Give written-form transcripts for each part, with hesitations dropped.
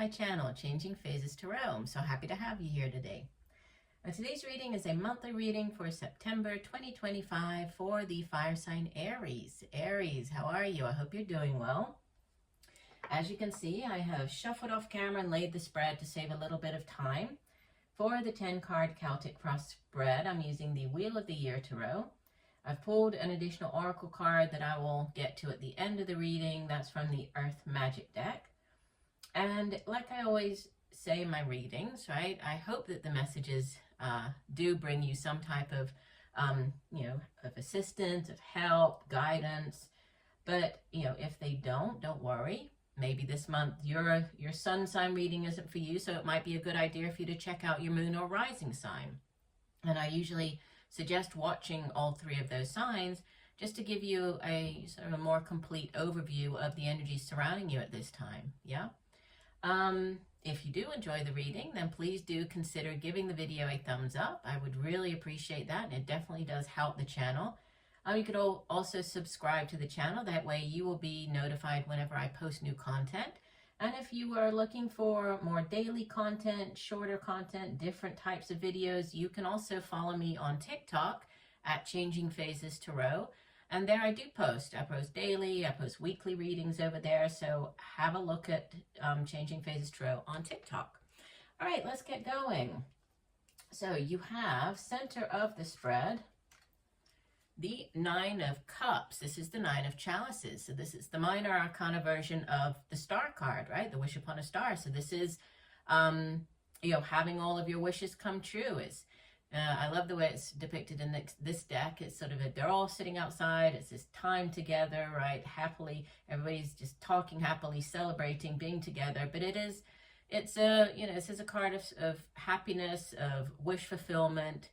my channel, Changing Phases Tarot. I'm so happy to have you here today. Today's reading is a monthly reading for September 2025 for the fire sign Aries. Aries, how are you? I hope you're doing well. As you can see, I have shuffled off camera and laid the spread to save a little bit of time. For the 10-card Celtic cross spread, I'm using the Wheel of the Year Tarot. I've pulled an additional oracle card that I will get to at the end of the reading. That's from the Earth Magic deck. And like I always say in my readings, right, I hope that the messages do bring you some type of, of assistance, of help, guidance. But, if they don't worry. Maybe this month your sun sign reading isn't for you, so it might be a good idea for you to check out your moon or rising sign. And I usually suggest watching all three of those signs just to give you a sort of a more complete overview of the energies surrounding you at this time. Yeah. If you do enjoy the reading, then please do consider giving the video a thumbs up. I would really appreciate that, and it definitely does help the channel. You could also subscribe to the channel. That way you will be notified whenever I post new content. And if you are looking for more daily content, shorter content, different types of videos, you can also follow me on TikTok at Changing Phases Tarot. And there I do post. I post daily, I post weekly readings over there. So have a look at Changing Phases Tarot on TikTok. All right, let's get going. So you have center of the spread, the Nine of Cups. This is the Nine of Chalices. So this is the minor arcana version of the Star card, right? The Wish Upon a Star. So this is, having all of your wishes come true. I love the way it's depicted in this deck. It's sort of they're all sitting outside. It's this time together, right? Happily, everybody's just talking happily, celebrating, being together. But this is a card of happiness, of wish fulfillment.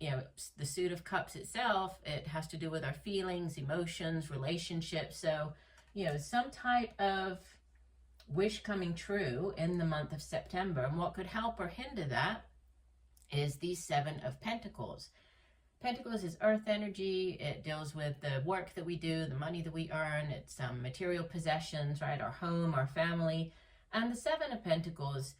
The Suit of Cups itself, it has to do with our feelings, emotions, relationships. So, some type of wish coming true in the month of September. And what could help or hinder that is the Seven of Pentacles. Pentacles is earth energy. It deals with the work that we do, the money that we earn. It's material possessions, right? Our home, our family. And the Seven of Pentacles,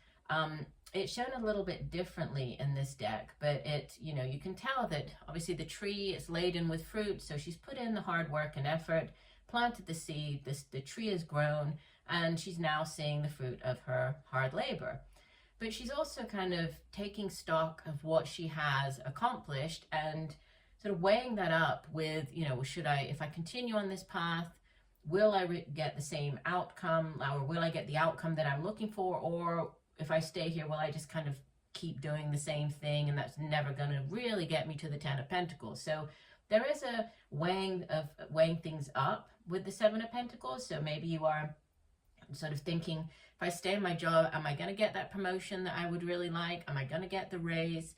it's shown a little bit differently in this deck, but you can tell that obviously the tree is laden with fruit. So she's put in the hard work and effort, planted the seed, the tree has grown, and she's now seeing the fruit of her hard labor. But she's also kind of taking stock of what she has accomplished and sort of weighing that up with, if I continue on this path, will I get the same outcome, or will I get the outcome that I'm looking for? Or if I stay here, will I just kind of keep doing the same thing, and that's never going to really get me to the Ten of Pentacles? So there is a weighing things up with the Seven of Pentacles. So maybe you are sort of thinking, if I stay in my job, am I going to get that promotion that I would really like? Am I going to get the raise?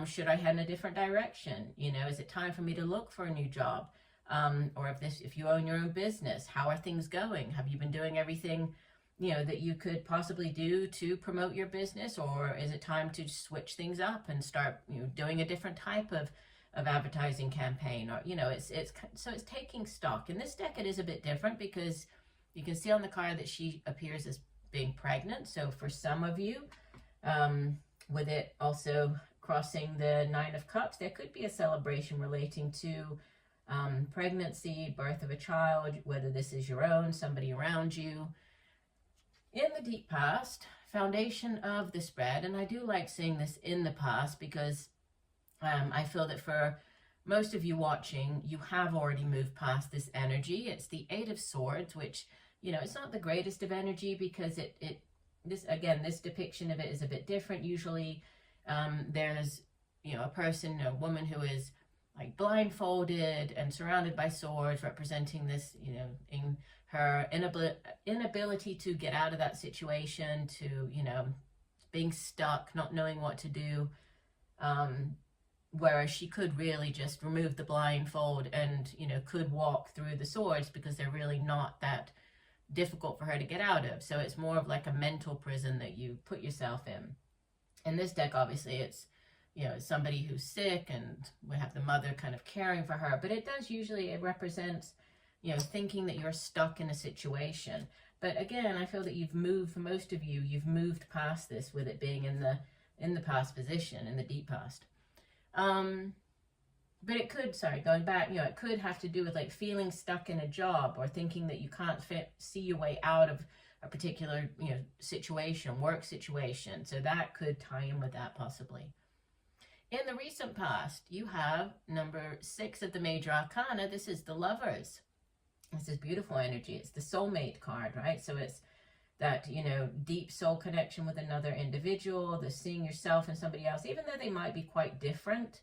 Should I head in a different direction? Is it time for me to look for a new job? Or if you own your own business, how are things going? Have you been doing everything that you could possibly do to promote your business? Or is it time to switch things up and start, doing a different type of advertising campaign? Or, so it's taking stock. In this deck, it is a bit different because you can see on the card that she appears as being pregnant. So for some of you, with it also crossing the Nine of Cups, there could be a celebration relating to pregnancy, birth of a child, whether this is your own, somebody around you. In the deep past, foundation of the spread, and I do like seeing this in the past because I feel that for most of you watching, you have already moved past this energy. It's the Eight of Swords, which, it's not the greatest of energy because this depiction of it is a bit different. Usually there's, a woman who is like blindfolded and surrounded by swords, representing this, in her inability to get out of that situation, to, being stuck, not knowing what to do. Whereas she could really just remove the blindfold and, could walk through the swords because they're really not that difficult for her to get out of. So it's more of like a mental prison that you put yourself in. In this deck, obviously, it's somebody who's sick, and we have the mother kind of caring for her. But it represents, thinking that you're stuck in a situation. But again, I feel that you've moved, for most of you, you've moved past this with it being in the past position, in the deep past. But it could, sorry, going back, you know, it could have to do with like feeling stuck in a job, or thinking that you can't see your way out of a particular, you know, situation, work situation. So that could tie in with that possibly. In the recent past, you have number 6 of the major arcana. This is the Lovers. This is beautiful energy. It's the soulmate card, right? So it's that, you know, deep soul connection with another individual, the seeing yourself in somebody else, even though they might be quite different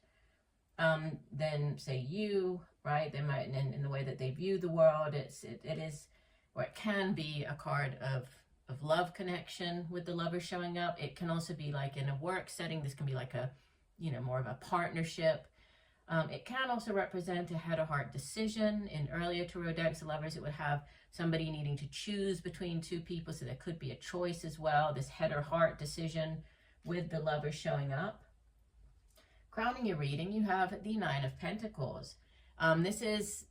than, say, you, right? They might, in the way that they view the world, it is, or it can be a card of love connection with the Lover showing up. It can also be like in a work setting. This can be like a, you know, more of a partnership. It can also represent a head or heart decision. In earlier tarot decks, the Lovers, it would have somebody needing to choose between two people, so there could be a choice as well, this head or heart decision with the Lover showing up. Crowning your reading, you have the 9 of Pentacles. This is,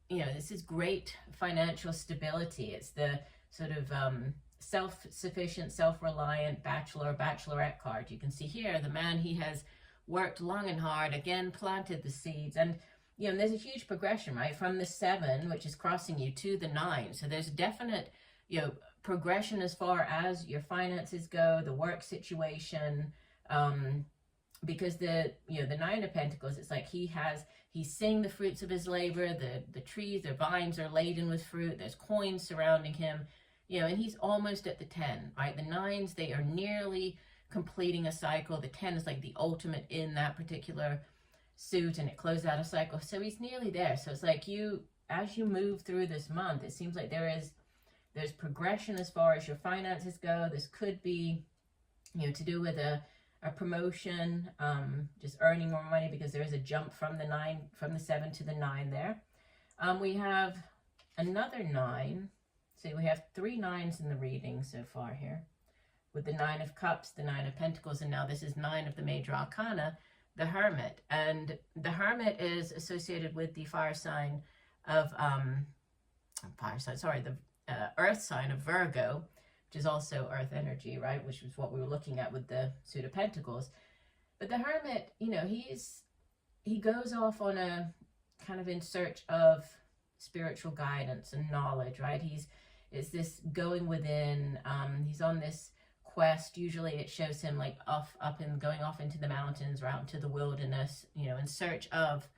you know, this is great financial stability. It's the sort of self-sufficient, self-reliant bachelor, bachelorette card. You can see here, the man, he has worked long and hard, again, planted the seeds. And, you know, there's a huge progression, right? From the 7, which is crossing you, to the 9. So there's definite, you know, progression as far as your finances go, the work situation, because the, you know, the 9 of Pentacles, it's like he's seeing the fruits of his labor, the trees, the vines are laden with fruit, there's coins surrounding him, you know, and he's almost at the 10, right? The 9s, they are nearly completing a cycle. The 10 is like the ultimate in that particular suit, and it closed out a cycle. So he's nearly there. So it's like you, as you move through this month, it seems like there's progression as far as your finances go. This could be, you know, to do with a promotion, just earning more money, because there is a jump from the 7 to the 9 there. We have another 9. So we have 3 9s in the reading so far here, with the 9 of Cups, the 9 of Pentacles, and now this is 9 of the major arcana, the Hermit. And the Hermit is associated with the fire sign of, the earth sign of Virgo, which is also earth energy, right? Which was what we were looking at with the Suit of Pentacles. But the Hermit, you know, he goes off on a kind of in search of spiritual guidance and knowledge, right? It's this going within, he's on this quest. Usually it shows him like going off into the mountains or out into the wilderness, you know, in search of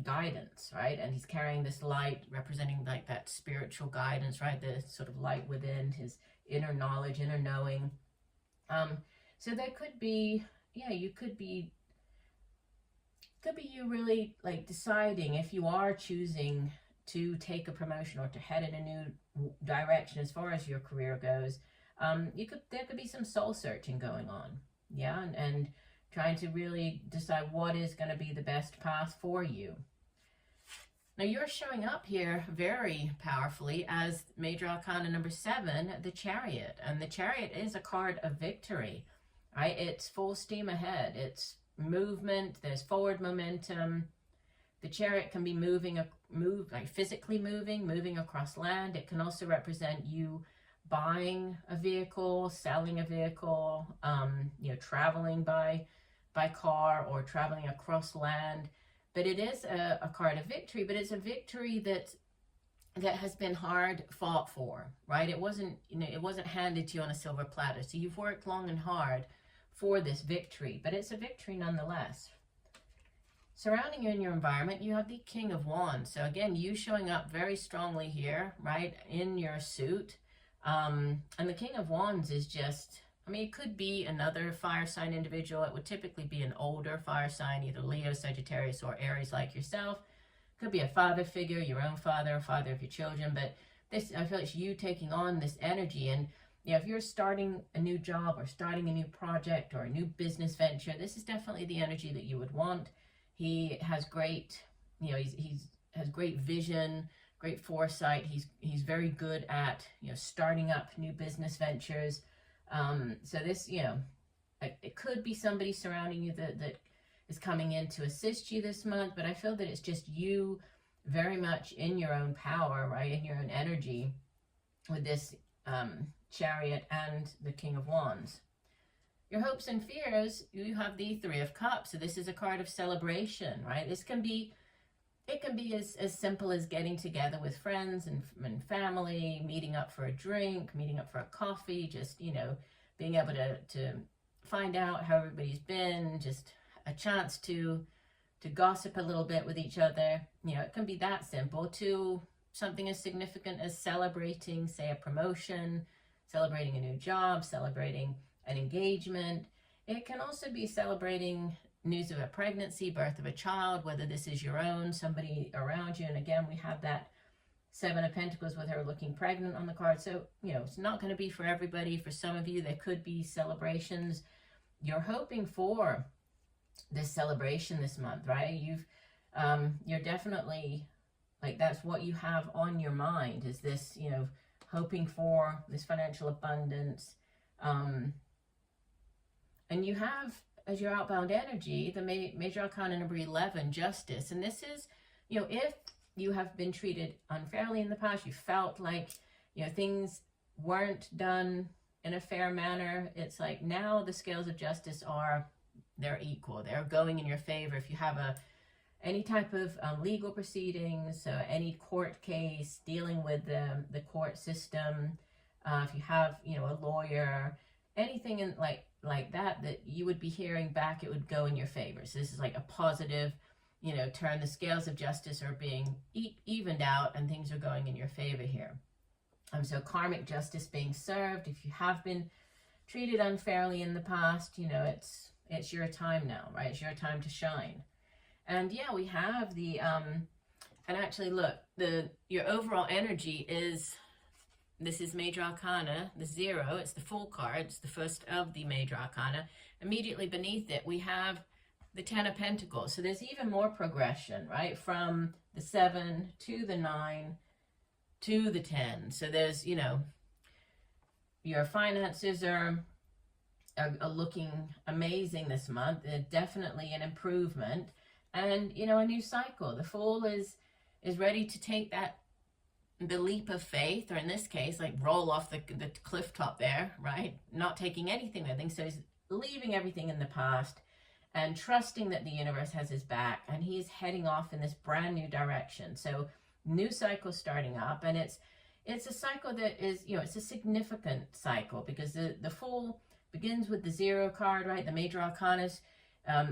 guidance, right? And he's carrying this light representing like that spiritual guidance, right? The sort of light within, his inner knowledge, inner knowing. So there could be, yeah, you could be you really like deciding if you are choosing to take a promotion or to head in a new direction as far as your career goes. There could be some soul searching going on, yeah, and trying to really decide what is going to be the best path for you. Now you're showing up here very powerfully as major arcana number 7, the Chariot, and the Chariot is a card of victory, right? It's full steam ahead. It's movement. There's forward momentum. The Chariot can be like physically moving across land. It can also represent you buying a vehicle, selling a vehicle, you know, traveling by car or traveling across land. But it is a card of victory, but it's a victory that has been hard fought for, right? It wasn't, you know, it wasn't handed to you on a silver platter. So you've worked long and hard for this victory, but it's a victory nonetheless. Surrounding you in your environment, you have the King of Wands. So again, you showing up very strongly here, right, in your suit. And the King of Wands is just, I mean, it could be another fire sign individual. It would typically be an older fire sign, either Leo, Sagittarius, or Aries like yourself. Could be a father figure, your own father, or father of your children. But this, I feel it's you taking on this energy. And you know, if you're starting a new job or starting a new project or a new business venture, this is definitely the energy that you would want. He has great, you know, he's has great vision, great foresight. He's very good at, you know, starting up new business ventures. So this, you know, it could be somebody surrounding you that is coming in to assist you this month, but I feel that it's just you very much in your own power, right, in your own energy, with this Chariot and the King of Wands. Your hopes and fears, you have the Three of Cups. So this is a card of celebration, right? This can be, it can be as simple as getting together with friends and family, meeting up for a drink, meeting up for a coffee, just, you know, being able to find out how everybody's been, just a chance to gossip a little bit with each other. You know, it can be that simple, to something as significant as celebrating, say, a promotion, celebrating a new job, celebrating an engagement. It can also be celebrating news of a pregnancy, birth of a child, whether this is your own, somebody around you. And again, we have that Seven of Pentacles with her looking pregnant on the card. So, you know, it's not going to be for everybody. For some of you, there could be celebrations. You're hoping for this celebration this month, right? You're definitely, like, that's what you have on your mind, is this, you know, hoping for this financial abundance. And you have, as your outbound energy, the major arcana number 11, Justice. And this is, you know, if you have been treated unfairly in the past, you felt like, you know, things weren't done in a fair manner, it's like now the scales of justice are, they're equal. They're going in your favor. If you have any type of legal proceedings, any court case dealing with the court system, if you have, you know, a lawyer, anything in like that you would be hearing back, it would go in your favor. So this is like a positive, you know, turn. The scales of justice are being evened out and things are going in your favor here. So karmic justice being served. If you have been treated unfairly in the past, you know, it's your time now, right? It's your time to shine. And yeah, we have the and actually look, your overall energy is, this is major arcana, the 0, it's the Fool card, it's the first of the major arcana. Immediately beneath it, we have the 10 of Pentacles. So there's even more progression, right? From the 7 to the 9 to the 10. So there's, you know, your finances are looking amazing this month. They're definitely an improvement. And, you know, a new cycle. The Fool is ready to take the leap of faith, or in this case, like roll off the cliff top there, right? Not taking anything with him. So he's leaving everything in the past and trusting that the universe has his back, and he's heading off in this brand new direction. So new cycle starting up, and it's a cycle that is, you know, it's a significant cycle, because the Fool begins with the 0 card, right? The major arcanas,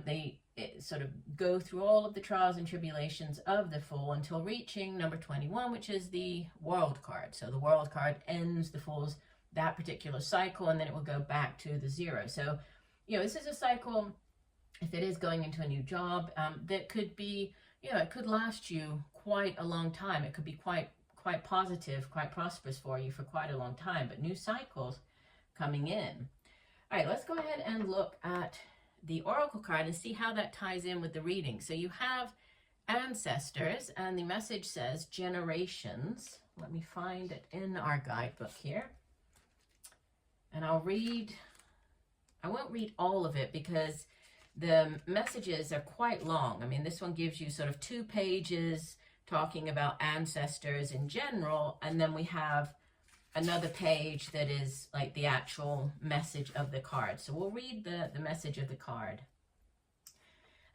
they sort of go through all of the trials and tribulations of the Fool until reaching number 21, which is the World card. So the World card ends the Fool's, that particular cycle, and then it will go back to the 0. So, you know, this is a cycle, if it is going into a new job, that could be, you know, it could last you quite a long time. It could be quite positive, quite prosperous for you for quite a long time, but new cycles coming in. All right, let's go ahead and look at the Oracle card and see how that ties in with the reading. So you have ancestors, and the message says generations. Let me find it in our guidebook here. And I won't read all of it because the messages are quite long. I mean, this one gives you sort of 2 pages talking about ancestors in general, and then we have another page that is like the actual message of the card. So we'll read the message of the card.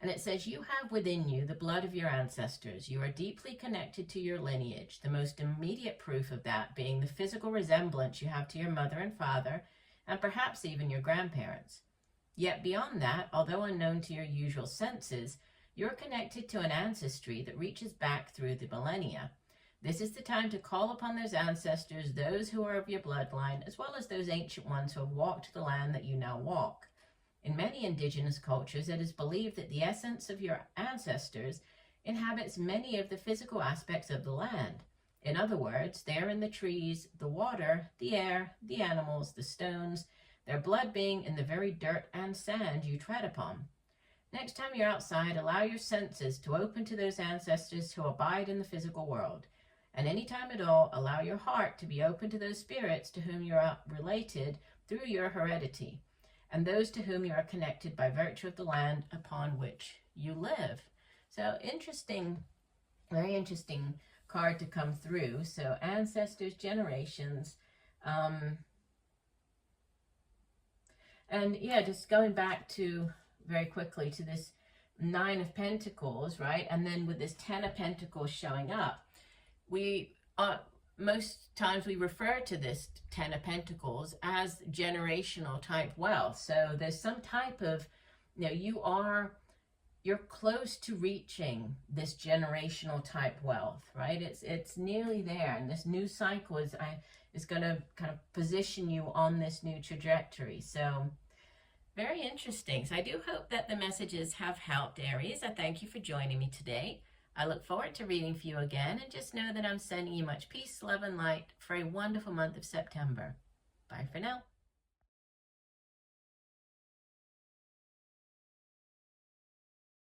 And it says, you have within you the blood of your ancestors. You are deeply connected to your lineage, the most immediate proof of that being the physical resemblance you have to your mother and father, and perhaps even your grandparents. Yet beyond that, although unknown to your usual senses, you're connected to an ancestry that reaches back through the millennia. This is the time to call upon those ancestors, those who are of your bloodline, as well as those ancient ones who have walked the land that you now walk. In many indigenous cultures, it is believed that the essence of your ancestors inhabits many of the physical aspects of the land. In other words, they are in the trees, the water, the air, the animals, the stones, their blood being in the very dirt and sand you tread upon. Next time you're outside, allow your senses to open to those ancestors who abide in the physical world. And any time at all, allow your heart to be open to those spirits to whom you are related through your heredity, and those to whom you are connected by virtue of the land upon which you live. So interesting, very interesting card to come through. So ancestors, generations, and yeah, just going back to very quickly to this Nine of Pentacles, right? And then with this Ten of Pentacles showing up, we most times we refer to this Ten of Pentacles as generational type wealth. So there's some type of, you know, you're close to reaching this generational type wealth, right? It's nearly there, and this new cycle is going to kind of position you on this new trajectory. So very interesting. So I do hope that the messages have helped, Aries. I thank you for joining me today. I look forward to reading for you again, and just know that I'm sending you much peace, love, and light for a wonderful month of September. Bye for now.